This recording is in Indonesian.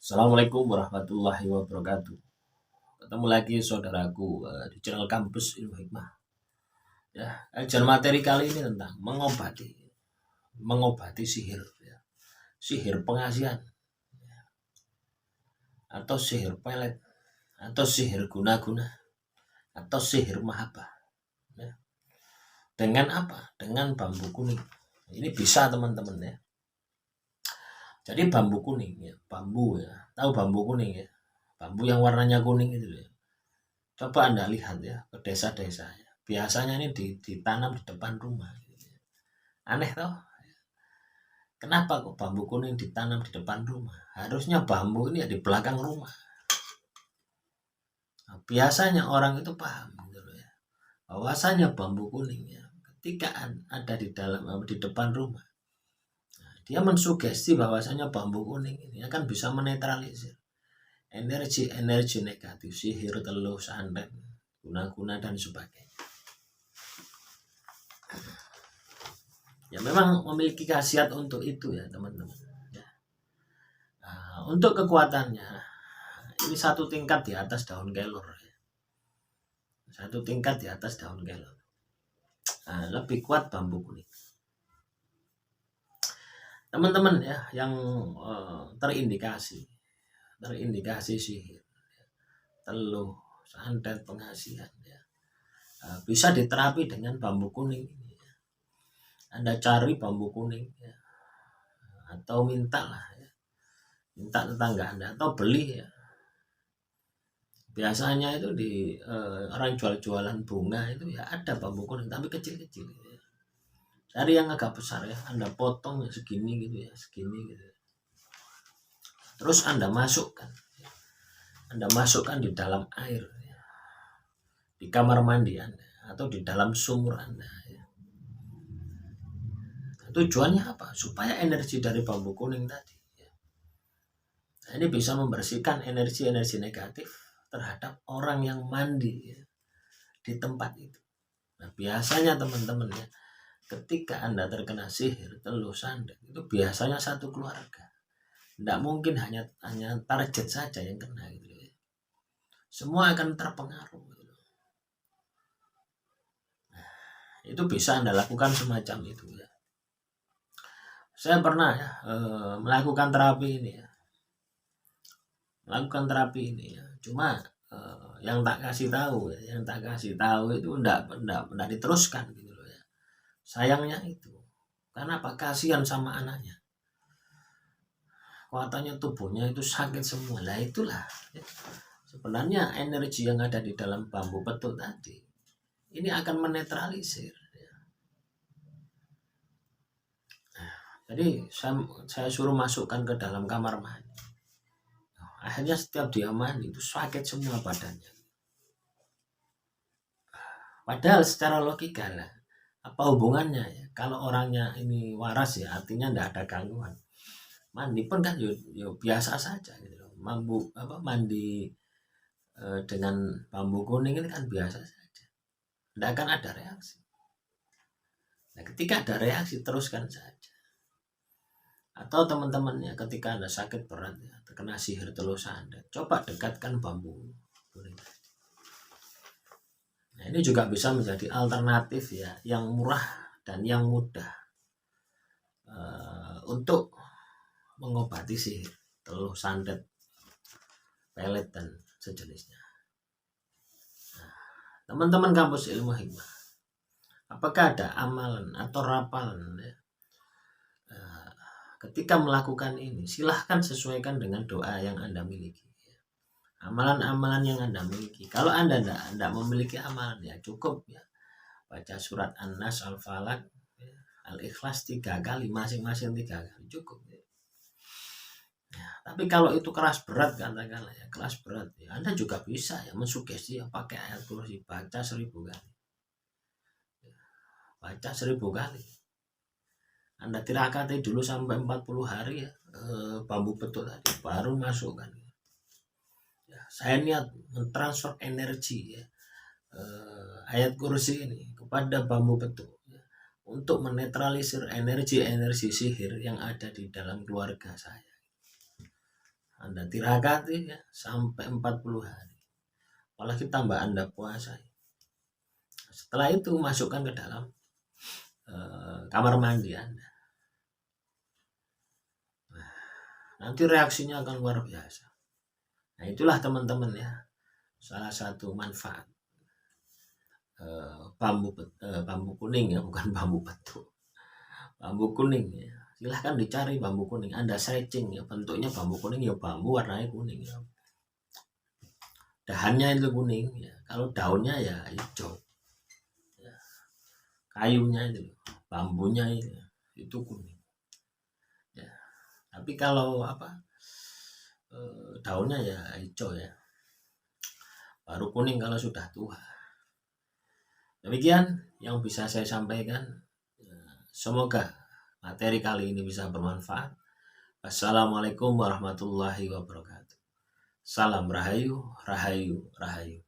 Assalamualaikum warahmatullahi wabarakatuh. Ketemu lagi saudaraku di channel Kampus Ilmu Hikmah. Ya, ajar materi kali ini tentang mengobati sihir, ya. Sihir pengasihan, atau sihir pelet, atau sihir guna-guna, atau sihir mahabbah. Ya. Dengan apa? Dengan bambu kuning. Ini bisa teman-teman ya. Jadi bambu kuning ya, bambu ya. Tahu bambu kuning ya? Bambu yang warnanya kuning itu ya. Coba Anda lihat ya ke desa-desa ya. Biasanya ini ditanam di depan rumah. Aneh toh? Kenapa kok bambu kuning ditanam di depan rumah? Harusnya bambu ini ya di belakang rumah. Nah, biasanya orang itu paham gitu loh ya. Bahwasanya bambu kuning ya, ketika ada di depan rumah, dia mensugesti bahwasanya bambu kuning ini akan bisa menetralisir energi-energi negatif, sihir, teluh, santet, guna-guna dan sebagainya. Ya memang memiliki khasiat untuk itu ya teman-teman. Ya. Nah, untuk kekuatannya ini satu tingkat di atas daun kelor. Ya. Satu tingkat di atas daun kelor. Nah, lebih kuat bambu kuning. Teman-teman ya yang terindikasi sihir, teluh, santet, pengasihan ya. Bisa diterapi dengan bambu kuning ini. Ya. Anda cari bambu kuning ya. Atau minta tetangga Anda atau beli ya. Biasanya itu di orang jual-jualan bunga itu ya ada bambu kuning tapi kecil-kecil ya. Cari yang agak besar ya, Anda potong ya, segini gitu. Terus Anda masukkan di dalam air ya. Di kamar mandi Anda atau di dalam sumur Anda ya. Tujuannya apa? Supaya energi dari bambu kuning tadi ya. Nah, ini bisa membersihkan energi-energi negatif terhadap orang yang mandi ya, di tempat itu. Nah, biasanya teman-teman ya, ketika Anda terkena sihir, teluh, santet, itu biasanya satu keluarga. Tidak mungkin hanya target saja yang kena gitu ya. Semua akan terpengaruh. Gitu. Nah, itu bisa Anda lakukan semacam itu ya. Saya pernah ya melakukan terapi ini ya. Cuma yang tak kasih tahu itu enggak diteruskan gitu loh ya. Sayangnya itu. Karena apa? Kasihan sama anaknya. Kekuatannya tubuhnya itu sakit semua. Lah itulah ya. Sebenarnya energi yang ada di dalam bambu petuk tadi ini akan menetralisir ya. Nah, jadi saya suruh masukkan ke dalam kamar mandi. Akhirnya setiap dia mandi itu sakit semua badannya. Padahal secara logika lah, apa hubungannya ya? Kalau orangnya ini waras ya, artinya tidak ada gangguan. Mandi pun kan yo biasa saja gitu loh. Mandi dengan bambu kuning ini kan biasa saja. Tidak akan ada reaksi. Nah, ketika ada reaksi teruskan saja. Atau teman-temannya ketika Anda sakit berat ya, terkena sihir teluh santet, coba dekatkan bambu kuning. Nah, ini juga bisa menjadi alternatif ya, yang murah dan yang mudah untuk mengobati sihir, teluh, santet, pelet dan sejenisnya. Nah, teman-teman Kampus Ilmu Hikmah, apakah ada amalan atau rapalan ya? Ketika melakukan ini, silahkan sesuaikan dengan doa yang Anda miliki. Amalan-amalan yang Anda miliki. Kalau Anda tidak memiliki amalan, ya cukup ya. Baca surat An-Nas, Al-Falaq, ya. Al-Ikhlas 3 kali, masing-masing 3 kali. Cukup ya. Ya, tapi kalau itu keras berat, katakanlah ya, keras berat. Ya, Anda juga bisa ya mensugesti ya, pakai ayat kursi, baca 1000 kali. Ya, baca 1000 kali. Anda tirakati dulu sampai 40 hari ya, bambu petuk tadi baru masukkan. Ya, saya niat mentransfer energi ya, ayat kursi ini kepada bambu petuk ya, untuk menetralisir energi-energi sihir yang ada di dalam keluarga saya. Anda tirakati ya, sampai 40 hari. Apalagi tambah Anda puasa. Setelah itu masukkan ke dalam kamar mandi Anda. Nanti reaksinya akan luar biasa. Nah itulah teman-teman ya, salah satu manfaat bambu kuning ya, bukan bambu betul, bambu kuning ya. Silahkan dicari bambu kuning, Anda searching ya, bentuknya bambu kuning ya, bambu warnanya kuning ya, dahannya itu kuning ya, kalau daunnya ya hijau ya. Kayunya itu, bambunya itu kuning ya. Tapi kalau daunnya ya hijau ya, baru kuning kalau sudah tua. Demikian yang bisa saya sampaikan. Semoga materi kali ini bisa bermanfaat. Assalamualaikum warahmatullahi wabarakatuh. Salam rahayu, rahayu, rahayu.